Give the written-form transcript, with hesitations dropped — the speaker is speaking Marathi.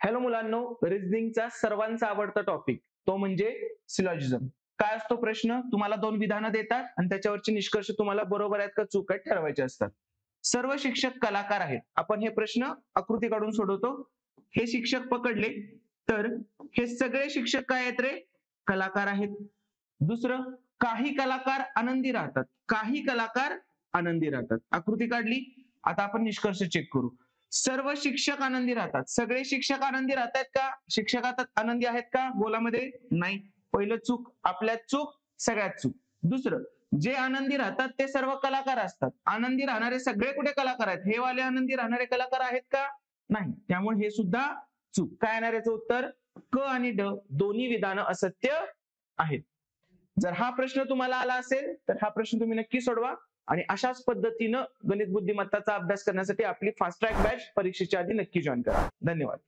हॅलो मुलांनो, रिझनिंगचा सर्वांचा आवडता टॉपिक तो म्हणजे सिलॉजिझम. काय असतो प्रश्न? तुम्हाला दोन विधानं देतात आणि त्याच्यावरचे निष्कर्ष तुम्हाला बरोबर आहेत का चूक आहेत ठरवायचे असतात. सर्व शिक्षक कलाकार आहेत. आपण हे प्रश्न आकृती काढून सोडवतो. हे शिक्षक पकडले तर हे सगळे शिक्षक काय आहेत रे? कलाकार आहेत. दुसरं, काही कलाकार आनंदी राहतात. काही कलाकार आनंदी राहतात. आकृती काढली. आता आपण निष्कर्ष चेक करू. सर्व शिक्षक आनंदी राहतात. सगळे शिक्षक आनंदी राहतात का? शिक्षक आता आनंदी आहेत का गोलामध्ये? नाही. पहिलं चूक, आपल्यात चूक, सगळ्यात चूक. दुसरं, जे आनंदी राहतात ते सर्व कलाकार असतात. आनंदी राहणारे सगळे कुठे कलाकार आहेत? हे वाले आनंदी राहणारे कलाकार आहेत का? नाही. त्यामुळे हे सुद्धा चूक. काय येणार याचं उत्तर? क आणि ड दोन्ही विधानं असत्य आहेत. जर हा प्रश्न तुम्हाला आला असेल तर हा प्रश्न तुम्ही नक्की सोडवा. आणि अशाच पद्धतीनं गणित बुद्धिमत्ताचा अभ्यास करण्यासाठी आपली फास्ट ट्रॅक बॅच परीक्षेच्या आधी नक्की जॉईन करा. धन्यवाद.